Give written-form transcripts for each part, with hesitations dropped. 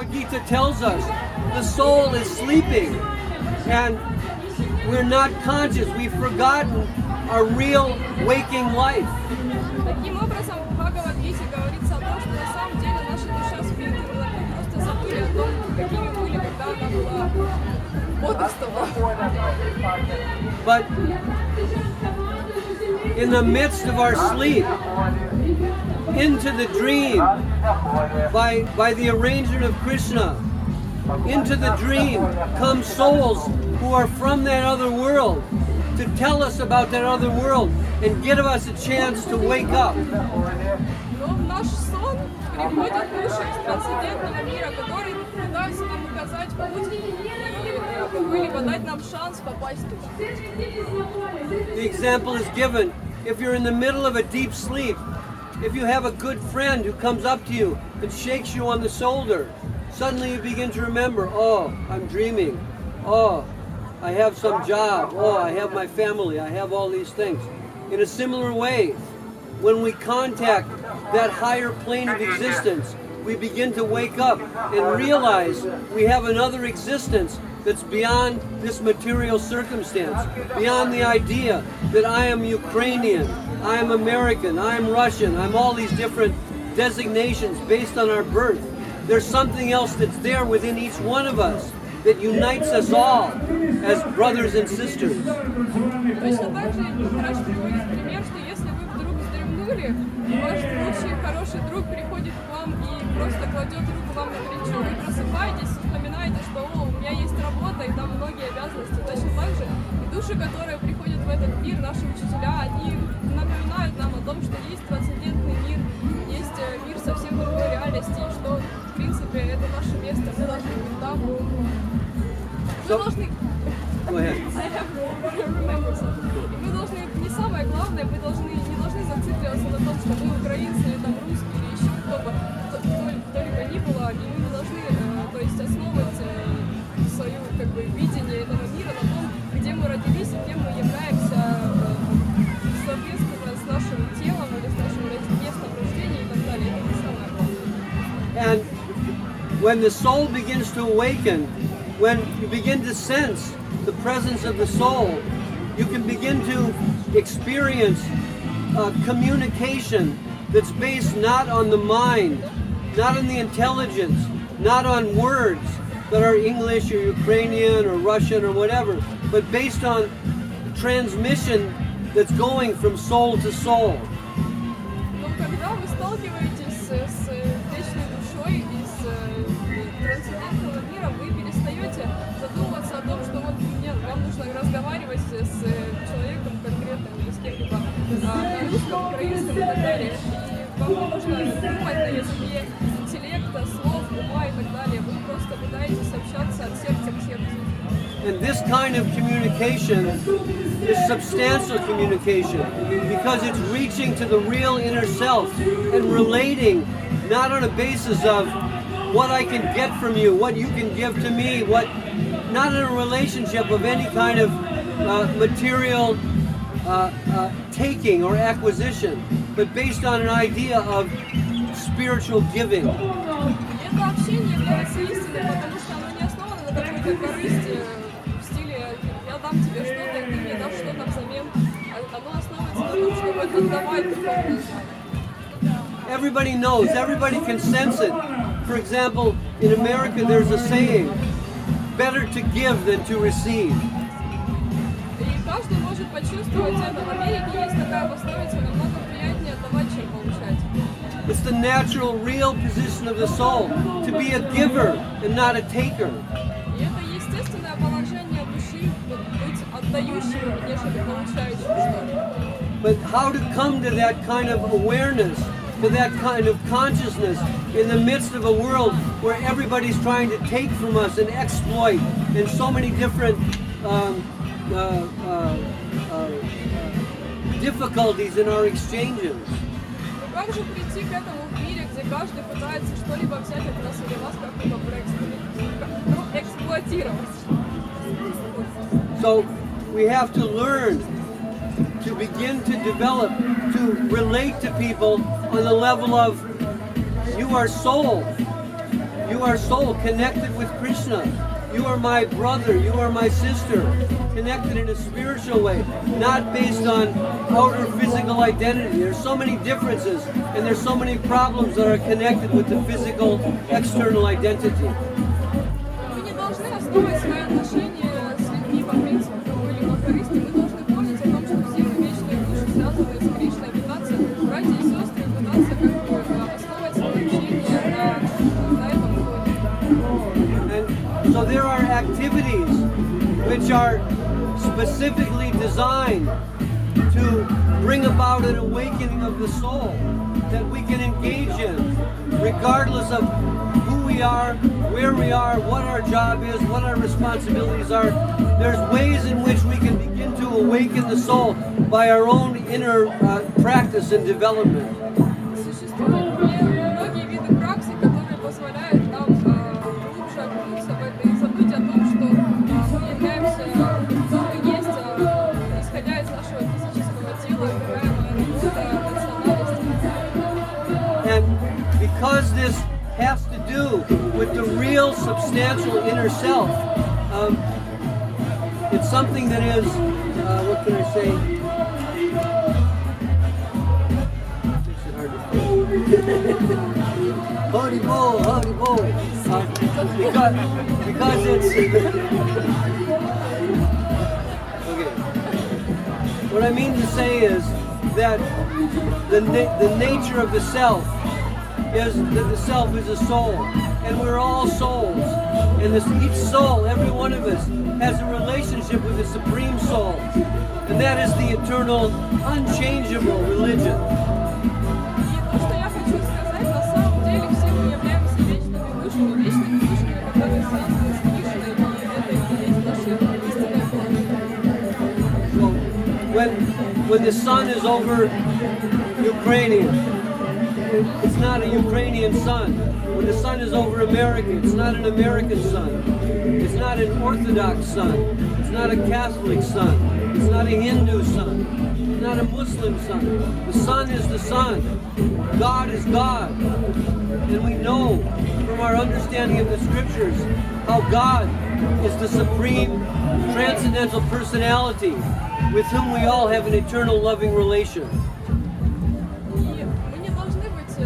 Bhagavad Gita tells us the soul is sleeping and we're not conscious. We've forgotten our real waking life. Таким образом, в Бхагавад-гите говорится о том, что на самом деле наша душа спит, и мы просто забыли о том, какими были, когда она была бодрствовала. But in the midst of our sleep, into the dream, by the arrangement of Krishna, into the dream come souls who are from that other world to tell us about that other world and give us a chance to wake up. Но в наш сон приходят души из трансцендентного мира, которые пытаются нам указать путь или дать нам шанс попасть туда. The example is given if you're in the middle of a deep sleep. If you have a good friend who comes up to you and shakes you on the shoulder, suddenly you begin to remember, oh, I'm dreaming. Oh, I have some job. Oh, I have my family. I have all these things. In a similar way, when we contact that higher plane of existence, we begin to wake up and realize we have another existence that's beyond this material circumstance, beyond the idea that I am Ukrainian, I am American, I am Russian, I'm all these different designations based on our birth. There's something else that's there within each one of us that unites us all as brothers and sisters. Точно так же Махарадж приводит пример, что если вы вдруг вздремнули, ваш лучший хороший друг приходит к вам и просто кладет руку вам на плечо, вы просыпаетесь, вспоминаете, что о, у меня есть работа и там многие обязанности. Точно так же и души, которые приходят в этот мир, наши учителя, они напоминают нам о том, что есть трансцендентный мир, есть мир совсем другой реальности, и что в принципе это наше место, мы должны быть там. Мы должны... Мы должны, не самое главное, мы должны, не должны зацикливаться на том, что мы украинцы, или там русские, или еще кто-либо ни было, и мы не должны, то есть основывать свое как бы видение этого мира на том, где мы родились и кем мы являемся, соответственно, с нашим телом или с нашим местом рождения и так далее. Это не самое главное. And when the soul begins to awaken, when you begin to sense the presence of the soul, you can begin to experience communication that's based not on the mind, not on the intelligence, not on words that are English or Ukrainian or Russian or whatever, but based on transmission that's going from soul to soul. Но когда вы сталкиваетесь с вечной душой из трансцендентного мира, вы перестаете задумываться о том, что вот вам нужно разговаривать с человеком конкретным или с кем-либо на русском, украинском и так далее. И вам не нужно думать на языке интеллекта, слов, ума и так далее. Вы просто пытаетесь общаться от сердца к сердцу. And this kind of communication is substantial communication because it's reaching to the real inner self and relating not on a basis of what I can get from you, what you can give to me, not in a relationship of any kind of material taking or acquisition, but based on an idea of spiritual giving. Это общение является истиной, потому что оно не основано на какой-то корысти в стиле «я дам тебе что-то, и ты мне дашь что-то взамен». Оно основывается на том, чтобы отдавать духовное знание. Everybody knows, everybody can sense it. For example, in America there's a saying, better to give than to receive. И каждый может почувствовать это. В Америке есть такая пословица: намного приятнее отдавать, чем получать. It's the natural, real position of the soul, to be a giver and not a taker. И это естественное положение души, быть отдающим, нежели получающим что-то. But how to come to that kind of awareness, to that kind of consciousness in the midst of a world where everybody's trying to take from us and exploit in so many different difficulties in our exchanges. Как же прийти к этому в мире, где каждый пытается что-либо взять от нас или вас как-либо эксплуатировать? So we have to learn to begin to develop, to relate to people on the level of you are soul, You are soul connected with Krishna. You are my brother, you are my sister, connected in a spiritual way, not based on outer physical identity. There's so many differences and there's so many problems that are connected with the physical external identity. Мы не должны основывать свои отношения с людьми по принципу какой-либо корысти. Мы должны помнить о том, что все мы вечные души, связанные с Кришной, пытаться, братья и сестры, пытаться основывать свое общение на этом уровне. So there are activities which are specifically designed to bring about an awakening of the soul that we can engage in, regardless of who we are, where we are, what our job is, what our responsibilities are. There's ways in which we can begin to awaken the soul by our own inner practice and development. Существуют многие виды практик, которые позволяют нам глубже окунуться в это и забыть о том, что мы являемся, кто мы есть, исходя из нашего физического тела, какая моя национальность. And because this has to do with the real substantial inner self, it's something that is, what can I say? Holy bull, holy bull. Because it's okay. What I mean to say is that the nature of the self is that the self is a soul, and we're all souls. And each soul, every one of us, has a relationship with the Supreme Soul, and that is the eternal, unchangeable religion. When the sun is over Ukrainian, it's not a Ukrainian sun. When the sun is over America, it's not an American sun. It's not an Orthodox sun. It's not a Catholic sun. It's not a Hindu sun. It's not a Muslim sun. The sun is the sun. God is God. And we know from our understanding of the scriptures how God is the supreme transcendental personality with whom we all have an eternal loving relation. И мы не должны быть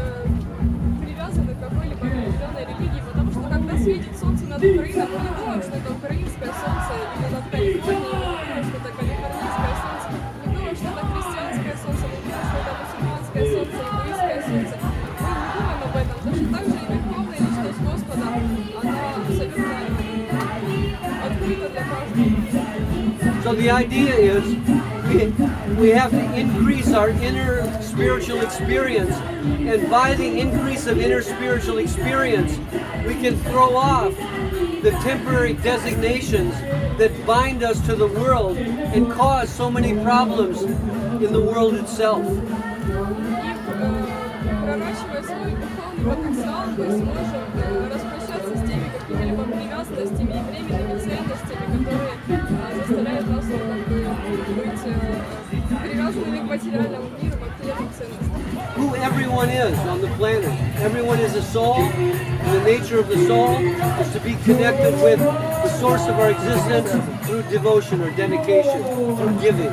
привязаны к какой-либо определенной религии, потому что когда светит солнце над Украиной, мы не думаем, что это украинское солнце, или над Калифорнией, мы не думаем, что это калифорнийское солнце, мы думаем, что это христианское солнце, мы думаем, что это мусульманское солнце, индуистское солнце. Мы не думаем об этом. Точно так же и верховная личность Господа, она абсолютно открыта для каждого. So the idea is we have to increase our inner spiritual experience, and by the increase of inner spiritual experience, we can throw off the temporary designations that bind us to the world and cause so many problems in the world itself. Проращивая свой духовный потенциал, мы сможем распрощаться с теми какими-либо привязанностями и временными ценностями, которые заставляют нас быть привязанными к материальному миру, к материальным ценностям. Who everyone is on the planet. Everyone is a soul, and the nature of the soul is to be connected with the source of our existence through devotion or dedication, through giving.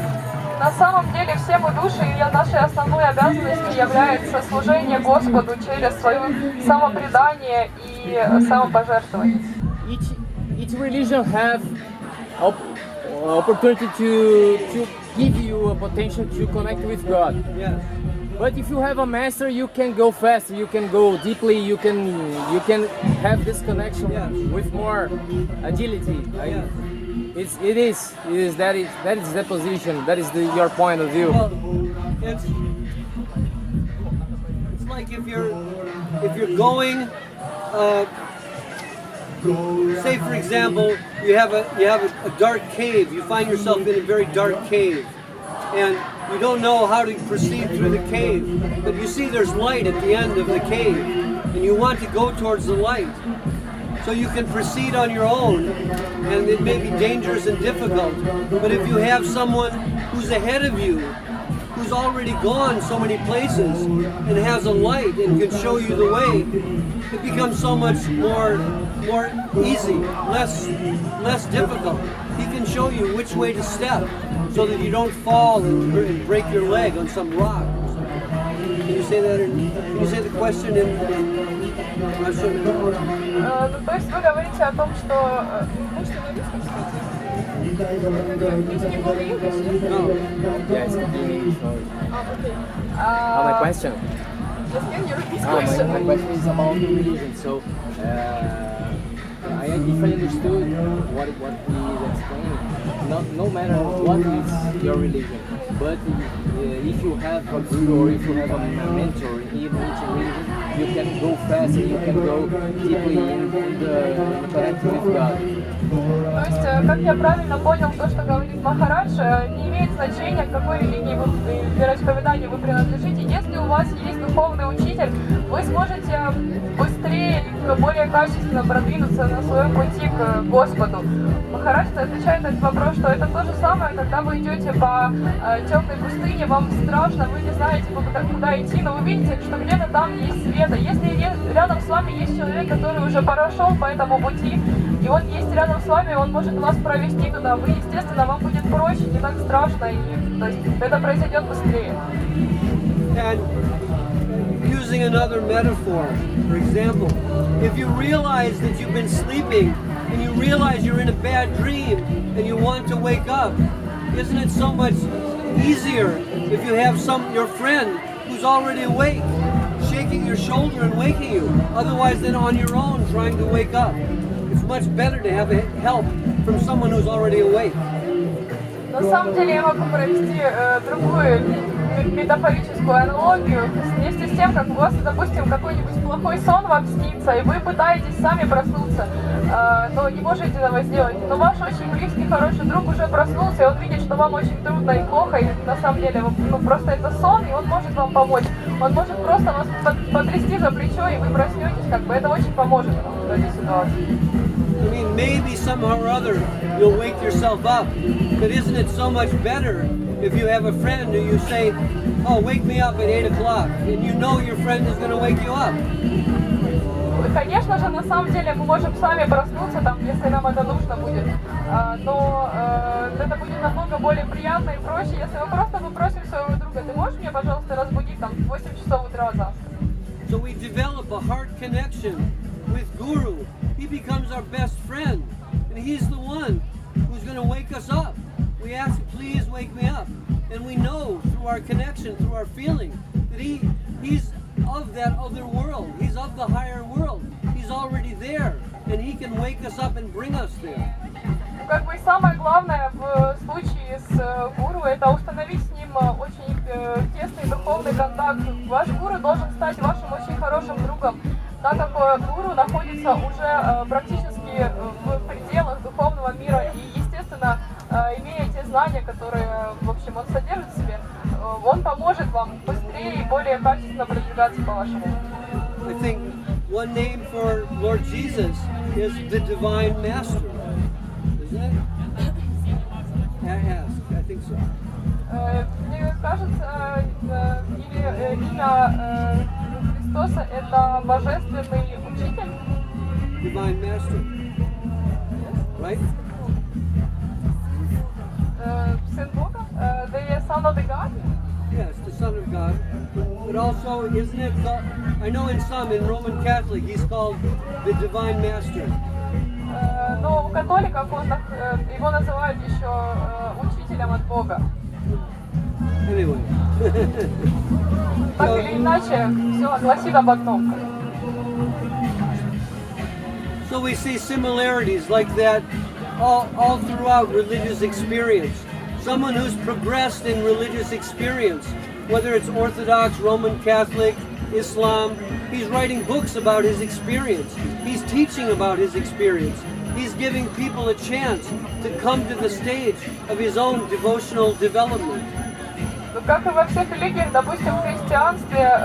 На самом деле все мы души, и нашей основной обязанностью является служение Господу через свое самопредание и самопожертвование. Each religion have opportunity to give you a potential to connect with God. Yes. But if you have a master, you can go faster, you can go deeply, you can have this connection with more agility. That is the position, that is your point of view. Well, it's like if you're going, say for example, you have a dark cave. You find yourself in a very dark cave, and you don't know how to proceed through the cave. But you see there's light at the end of the cave, and you want to go towards the light. So you can proceed on your own, and it may be dangerous and difficult. But if you have someone who's ahead of you, who who's already gone so many places and has a light and can show you the way, it becomes so much more easy, less difficult. He can show you which way to step so that you don't fall and break your leg on some rock. Can you say that? Can you say the question in Russian? То есть вы говорите о том, что... Можете на русском сказать? No. Yeah, it's completely sorry. My question. Just can you repeat My question? question is about religion. So, if I understood what he is explaining, no matter what is your religion, but if you have a guru or if you have a mentor in each religion, you can go faster, you can go deeply in the connection with God. То есть, как я правильно понял то, что говорит Махарадж, не имеет значения, к какой религии вероисповеданию вы принадлежите. Если у вас есть духовный учитель, вы сможете быстрее и более качественно продвинуться на своем пути к Господу. Махарадж отвечает на этот вопрос, что это то же самое, когда вы идете по темной пустыне, вам страшно, вы не знаете, куда идти, но вы видите, что где-то там есть свет. Если рядом с вами есть человек, который уже прошел по этому пути, и он есть рядом с вами, он может вас провести туда, вы, естественно, вам будет проще, не так страшно, и то есть это произойдет быстрее. And using another metaphor, for example, if you realize that you've been sleeping and you realize you're in a bad dream and you want to wake up, isn't it so much easier if you have your friend who's already awake, shaking your shoulder and waking you, otherwise than on your own trying to wake up? It's much better to have help from someone who's already awake. На самом деле я могу провести другую метафорическую аналогию вместе с тем, как у вас, допустим, какой-нибудь плохой сон вам снится, и вы пытаетесь сами проснуться, но не можете этого сделать. Но ваш очень близкий, хороший друг уже проснулся, и он видит, что вам очень трудно и плохо, и на самом деле просто это сон, и он может вам помочь. Он может просто вас потрясти за плечо, и вы проснетесь, это очень поможет в этой ситуации. I mean, maybe somehow or other you'll wake yourself up, but isn't it so much better if you have a friend who you say, oh, wake me up at 8 o'clock, and you know your friend is going to wake you up? Конечно же, на самом деле мы можем сами проснуться, если нам это нужно будет, но это будет намного более приятно и проще, если мы просто попросим своего друга, ты можешь меня, пожалуйста, разбудить в 8 часов утра завтра? So we develop a heart connection with Guru. He becomes our best friend, and he's the one who's going to wake us up. We ask, please wake me up, and we know through our connection, through our feeling, that he's of that other world. He's of the higher world. He's already there, and he can wake us up and bring us there. Самое главное в случае с гуру – это установить с ним очень тесный духовный контакт. Ваш гуру должен стать вашим очень хорошим другом, так как гуру находится уже практически в пределах духовного мира и, естественно, имея те знания, которые, в общем, он содержит в себе, он поможет вам быстрее и более качественно продвигаться по вашему пути. I think one name for Lord Jesus is the Divine Master, isn't it? I think so. Мне кажется, или имя Христоса – это божественный учитель. Divine Master, right? Сын Бога, the Son of the God. Yes, the Son of God. But also, isn't it? I know in Roman Catholic, he's called the Divine Master. Но у католиков его называют еще учителем от Бога. Anyway. Так или иначе, все гласит об одном. So we see similarities like that all throughout religious experience. Someone who's progressed in religious experience, whether it's Orthodox, Roman Catholic, Islam, he's writing books about his experience. He's teaching about his experience. He's giving people a chance to come to the stage of his own devotional development. Как и во всех религиях, допустим, в христианстве,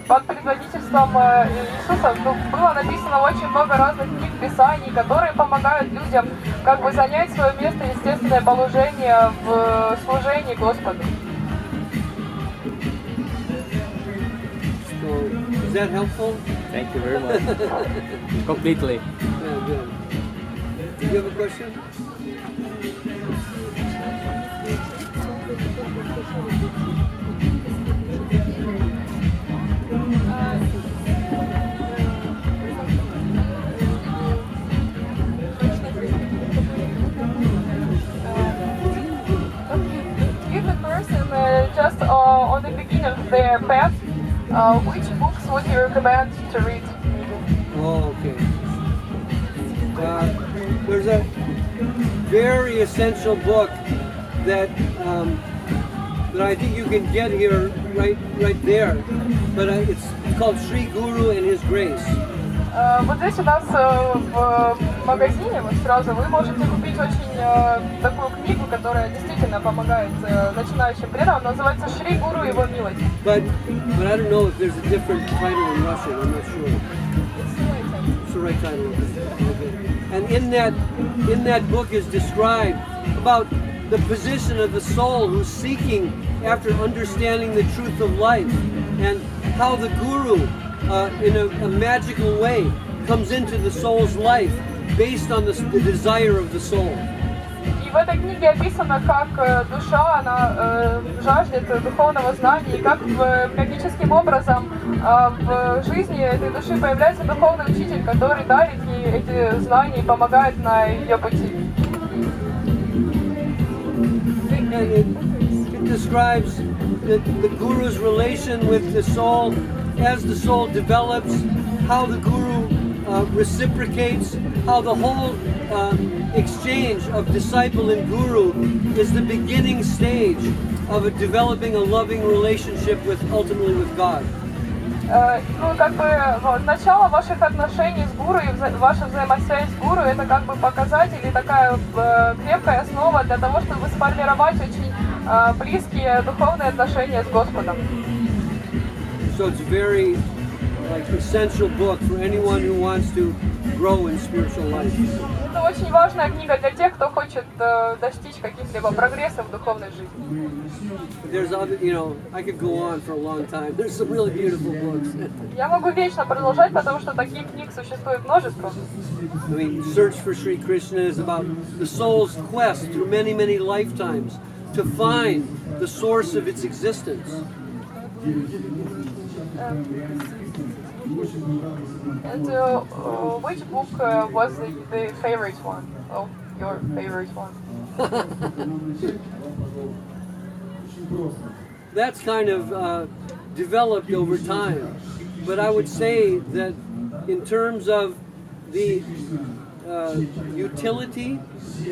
под предводительством Иисуса было написано очень много разных книг, писаний, которые помогают людям занять свое место, естественное положение в служении Господу. So, is that helpful? Thank you very much. Completely. Yeah, good. Do you have a question? If a person just on the beginning of their path, which books would you recommend to read? Oh, okay. There's a very essential book that that I think you can get here right there, but it's called Sri Guru and His Grace. Вот здесь у нас в магазине, вот сразу, вы можете купить очень такую книгу, которая действительно помогает начинающим преданным, называется «Шри Гуру и Его милость». But I don't know if there's a different title in Russian, I'm not sure. It's the right title. Okay. And in that book is described about the position of the soul who's seeking after understanding the truth of life, and how the Guru in a magical way comes into the soul's life based on the desire of the soul. И в этой книге описано, как душа, она жаждет духовного знания, и как магическим образом в жизни этой души появляется духовный учитель, который дарит ей эти знания и помогает на ее пути. It describes the Guru's relation with the soul as the soul develops, how the Guru reciprocates, how the whole exchange of disciple and Guru is the beginning stage of developing a loving relationship ultimately with God. Ну, как бы, начало ваших отношений с гуру и ваша взаимосвязь с гуру — это как бы показатель и такая крепкая основа для того, чтобы сформировать очень близкие духовные отношения с Господом. So it's a very essential book for anyone who wants to grow in spiritual life. Это очень важная книга для тех, кто хочет достичь каких-либо прогрессов в духовной жизни. There's other, I could go on for a long time. There's some really beautiful books. Я могу вечно продолжать, потому что таких книг существует множество. I mean, Search for Sri Krishna is about the soul's quest through many, many lifetimes to find the source of its existence. And which book was the favorite one? Oh, your favorite one? That's kind of developed over time. But I would say that in terms of the utility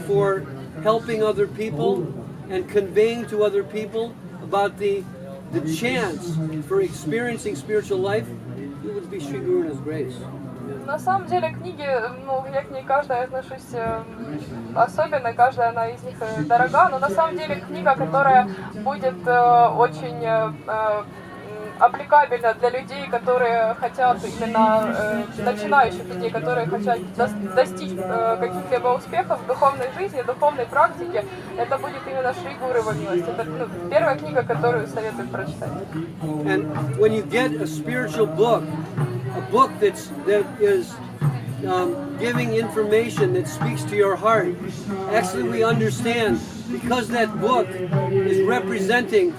for helping other people and conveying to other people about the chance for experiencing spiritual life, it would be Sri Guru and His Grace. На самом деле книги, я к ней каждая отношусь особенно, каждая она из них дорога, но на самом деле книга, которая будет очень аппликабельна для людей, которые хотят именно начинающих людей, которые хотят достичь каких-либо успехов в духовной жизни, духовной практике, это будет именно Шри Гуру Его милость. Это первая книга, которую советую прочитать. And when you get a spiritual book, a book that is giving information that speaks to your heart, actually we understand because that book is representing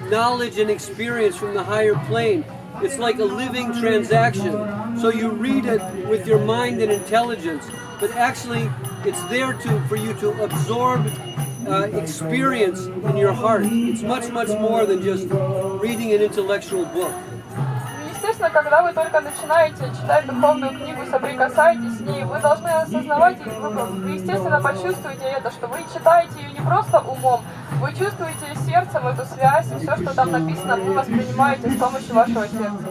knowledge and experience from the higher plane. It's like a living transaction. So you read it with your mind and intelligence, but actually it's there for you to absorb experience in your heart. It's much, much more than just reading an intellectual book. Естественно, когда вы только начинаете читать духовную книгу, соприкасаетесь с ней, вы должны осознавать, и вы естественно почувствуете это, что вы читаете ее не просто умом, вы чувствуете сердцем эту связь, и все, что там написано, вы воспринимаете с помощью вашего сердца.